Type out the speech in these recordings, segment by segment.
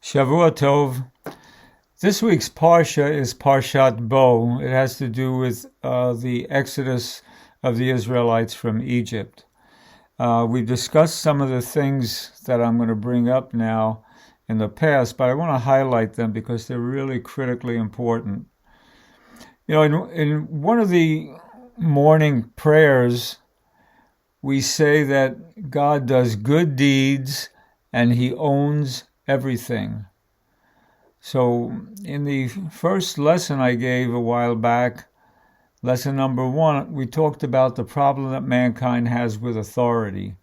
Shavuot Tov. This week's Parsha is Parshat Bo. It has to do with the exodus of the Israelites from Egypt. We've discussed some of the things that I'm going to bring up now in the past, but I want to highlight them because they're really critically important. You know, in one of the morning prayers, we say that God does good deeds and He owns everything. So in the first lesson I gave a while back, lesson number 1, we talked about the problem that mankind has with authority.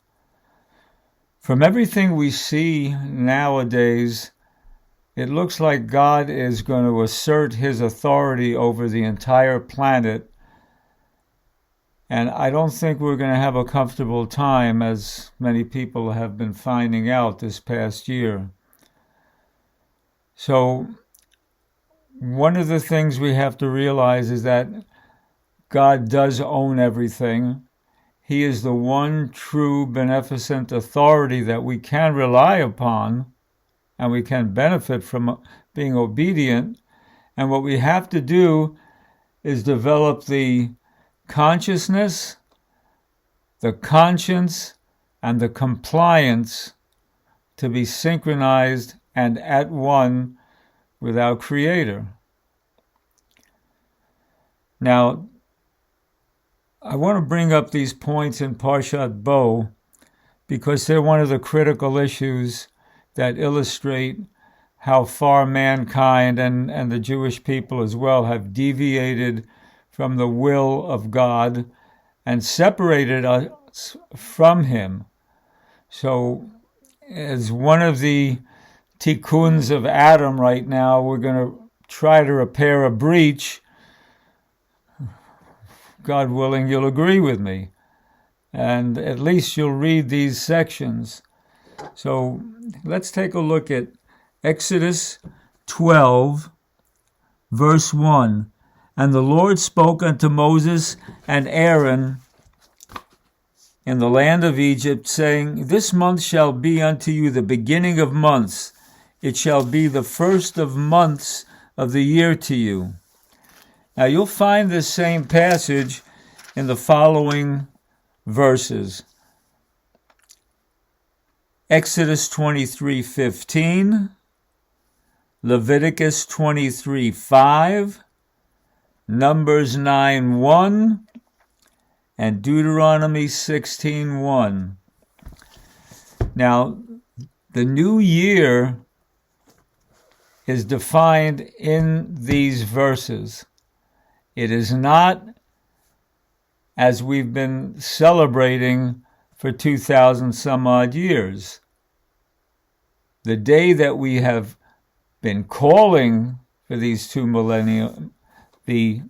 From everything we see nowadays, it looks like God is going to assert His authority over the entire planet. And I don't think we're going to have a comfortable time, as many people have been finding out this past year. So one of the things we have to realize is that God does own everything. He is the one true beneficent authority that we can rely upon, and we can benefit from being obedient. And what we have to do is develop the consciousness, the conscience, and the compliance to be synchronized and at one with our Creator. Now, I want to bring up these points in Parshat Bo because they're one of the critical issues that illustrate how far mankind and the Jewish people as well have deviated from the will of God and separated us from Him. So, as one of the tikkuns of Adam right now, we're going to try to repair a breach. God willing, you'll agree with me. And at least you'll read these sections. So let's take a look at Exodus 12, verse 1. And the Lord spoke unto Moses and Aaron in the land of Egypt, saying, This month shall be unto you the beginning of months. It shall be the first of months of the year to you. Now you'll find this same passage in the following verses. Exodus 23:15, Leviticus 23:5, Numbers 9:1, and Deuteronomy 16:1. Now, the new year is defined in these verses. It is not as we've been celebrating for 2,000 some odd years. The day that we have been calling for these 2 millennia, the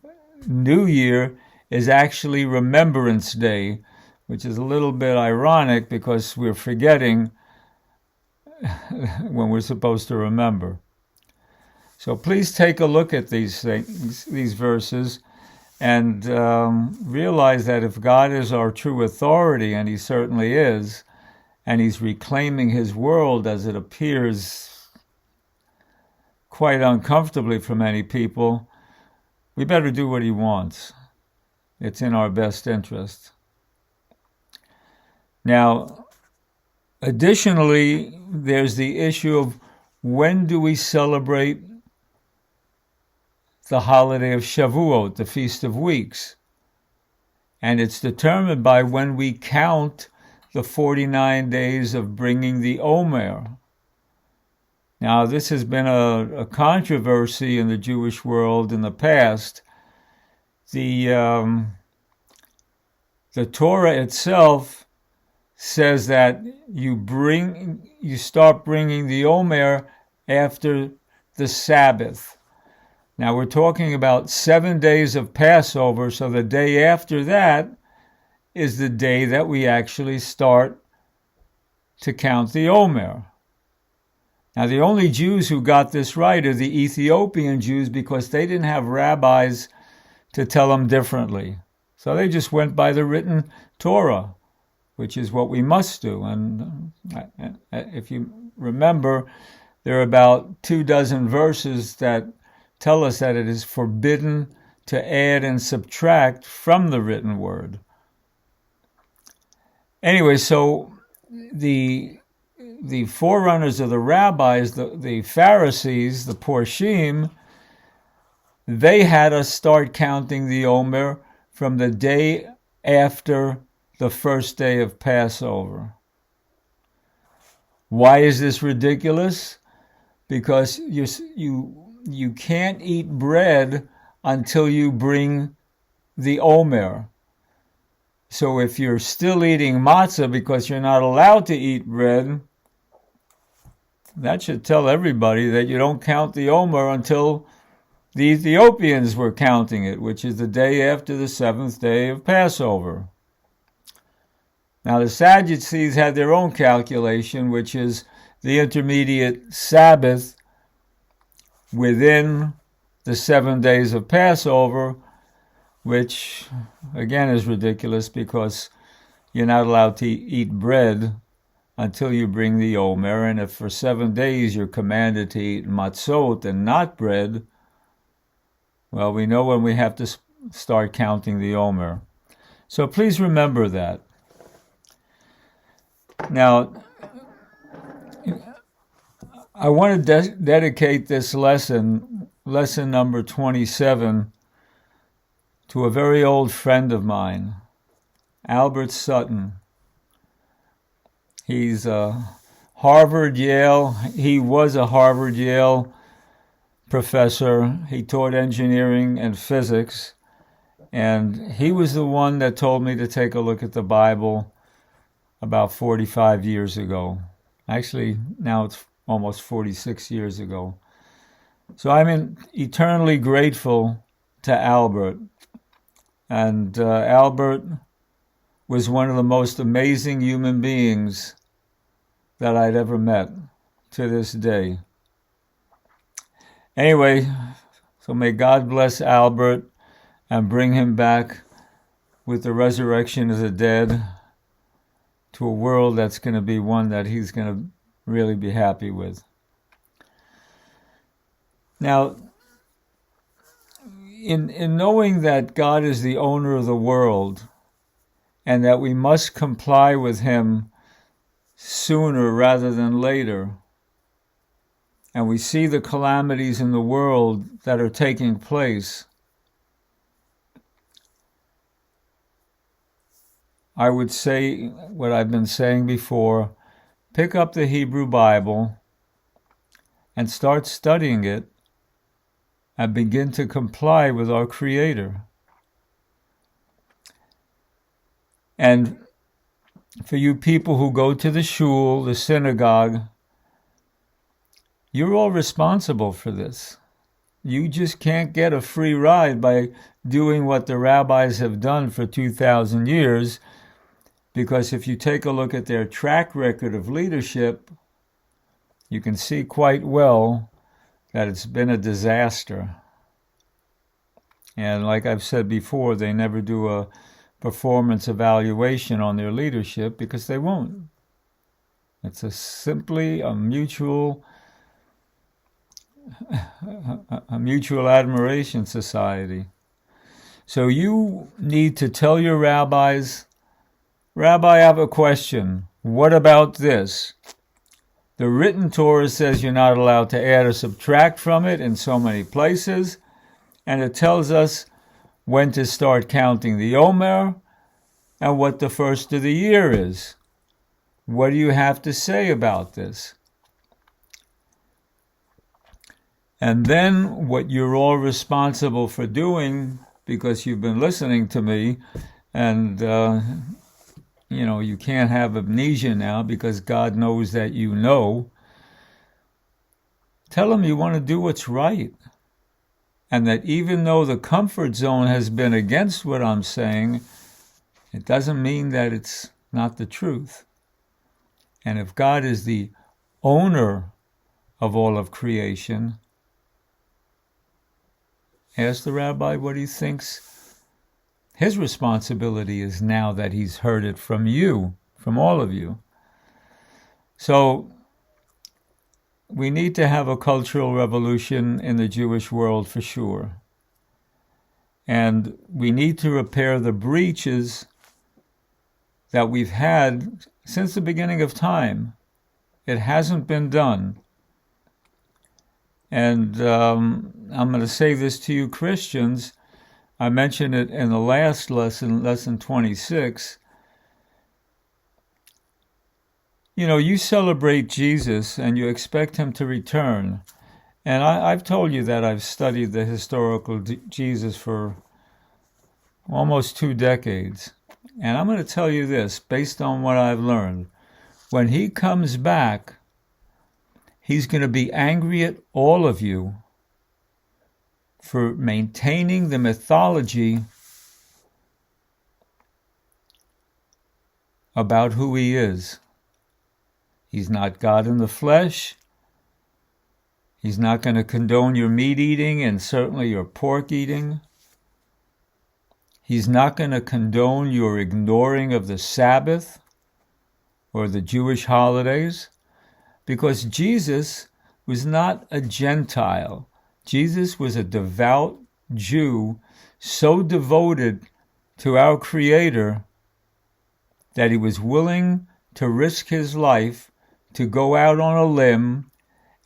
new year, is actually Remembrance Day, which is a little bit ironic because we're forgetting when we're supposed to remember. So please take a look at these things, these verses, and realize that if God is our true authority, and He certainly is, and He's reclaiming His world as it appears quite uncomfortably for many people, we better do what He wants. It's in our best interest. Now, additionally, there's the issue of when do we celebrate the holiday of Shavuot, the Feast of Weeks. And it's determined by when we count the 49 days of bringing the Omer. Now, this has been a controversy in the Jewish world in the past. The Torah itself says that you start bringing the Omer after the Sabbath. Now, we're talking about 7 days of Passover, so the day after that is the day that we actually start to count the Omer. Now, the only Jews who got this right are the Ethiopian Jews because they didn't have rabbis to tell them differently. So they just went by the written Torah, which is what we must do. And if you remember, there are about 24 verses that tell us that it is forbidden to add and subtract from the written word. Anyway, so the forerunners of the rabbis, the Pharisees, the Porshim, they had us start counting the Omer from the day after the first day of Passover. Why is this ridiculous? Because you can't eat bread until you bring the Omer. So if you're still eating matzah because you're not allowed to eat bread, that should tell everybody that you don't count the Omer until the Ethiopians were counting it, which is the day after the seventh day of Passover. Now the Sadducees had their own calculation, which is the intermediate Sabbath within the 7 days of Passover, which again is ridiculous because you're not allowed to eat bread until you bring the Omer, and if for 7 days you're commanded to eat matzot and not bread, well, we know when we have to start counting the Omer. So please remember that. Now, I want to dedicate this lesson number 27, to a very old friend of mine, Albert Sutton. He's a he was a Harvard-Yale professor. He taught engineering and physics, and he was the one that told me to take a look at the Bible about 45 years ago. Actually, now it's almost 46 years ago. So I'm eternally grateful to Albert. And Albert was one of the most amazing human beings that I'd ever met to this day. Anyway, so may God bless Albert and bring him back with the resurrection of the dead to a world that's going to be one that he's going to really be happy with. Now, in knowing that God is the owner of the world and that we must comply with him sooner rather than later, and we see the calamities in the world that are taking place, I would say what I've been saying before: pick up the Hebrew Bible and start studying it and begin to comply with our Creator. And for you people who go to the shul, the synagogue, you're all responsible for this. You just can't get a free ride by doing what the rabbis have done for 2,000 years, because if you take a look at their track record of leadership, you can see quite well that it's been a disaster. And like I've said before, they never do a performance evaluation on their leadership because they won't. It's simply a mutual admiration society. So you need to tell your rabbis, Rabbi, I have a question. What about this? The written Torah says you're not allowed to add or subtract from it in so many places, and it tells us when to start counting the Omer and what the first of the year is. What do you have to say about this? And then what you're all responsible for doing, because you've been listening to me, and you can't have amnesia now because God knows that you know. Tell him you want to do what's right. And that even though the comfort zone has been against what I'm saying, it doesn't mean that it's not the truth. And if God is the owner of all of creation, ask the rabbi what he thinks his responsibility is now that he's heard it from you, from all of you. So we need to have a cultural revolution in the Jewish world for sure. And we need to repair the breaches that we've had since the beginning of time. It hasn't been done. And I'm going to say this to you Christians. I mentioned it in the last lesson, lesson 26. You know, you celebrate Jesus and you expect him to return. And I've told you that I've studied the historical Jesus for almost 2 decades. And I'm going to tell you this, based on what I've learned. When he comes back, he's going to be angry at all of you for maintaining the mythology about who he is. He's not God in the flesh. He's not going to condone your meat eating and certainly your pork eating. He's not going to condone your ignoring of the Sabbath or the Jewish holidays, because Jesus was not a Gentile. Jesus was a devout Jew, so devoted to our Creator that he was willing to risk his life to go out on a limb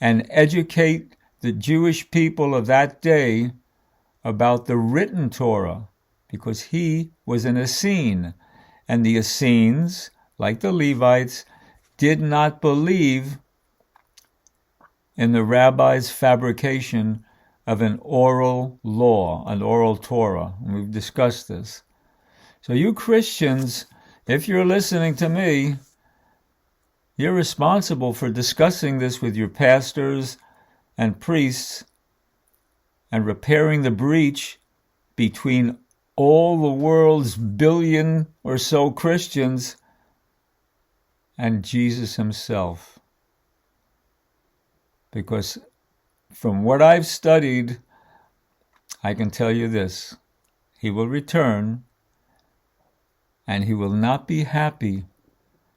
and educate the Jewish people of that day about the written Torah, because he was an Essene, and the Essenes, like the Levites, did not believe in the rabbi's fabrication of an oral law, an oral Torah. And we've discussed this. So you Christians, if you're listening to me, you're responsible for discussing this with your pastors and priests and repairing the breach between all the world's 1 billion or so Christians and Jesus himself. Because from what I've studied, I can tell you this: he will return, and he will not be happy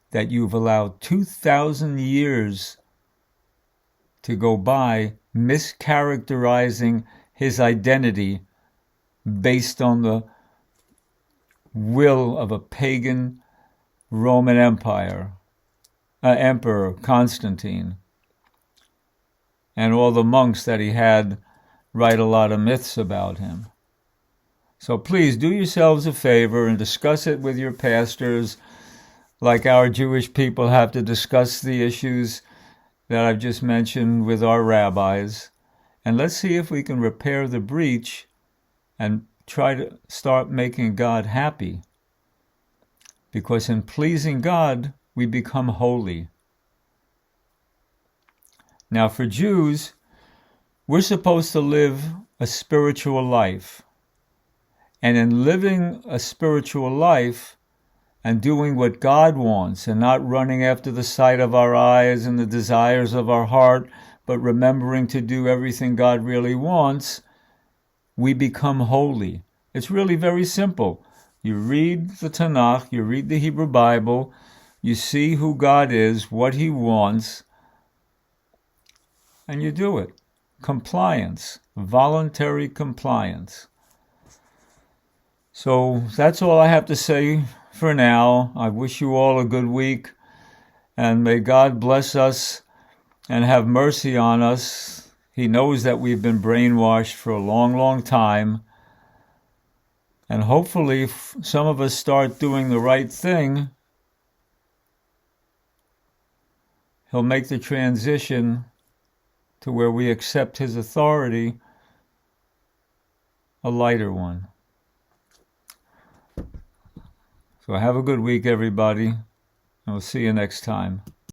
that you've allowed 2,000 years to go by mischaracterizing his identity based on the will of a pagan Roman Empire, Emperor Constantine, and all the monks that he had write a lot of myths about him. So please do yourselves a favor and discuss it with your pastors, like our Jewish people have to discuss the issues that I've just mentioned with our rabbis. And let's see if we can repair the breach and try to start making God happy. Because in pleasing God, we become holy. Now for Jews, we're supposed to live a spiritual life. And in living a spiritual life and doing what God wants and not running after the sight of our eyes and the desires of our heart, but remembering to do everything God really wants, we become holy. It's really very simple. You read the Tanakh, you read the Hebrew Bible, you see who God is, what he wants, and you do it. Compliance, voluntary compliance. So that's all I have to say for now. I wish you all a good week, and may God bless us and have mercy on us. He knows that we've been brainwashed for a long, long time. And hopefully, if some of us start doing the right thing, he'll make the transition to where we accept his authority a lighter one. So have a good week, everybody, and we'll see you next time.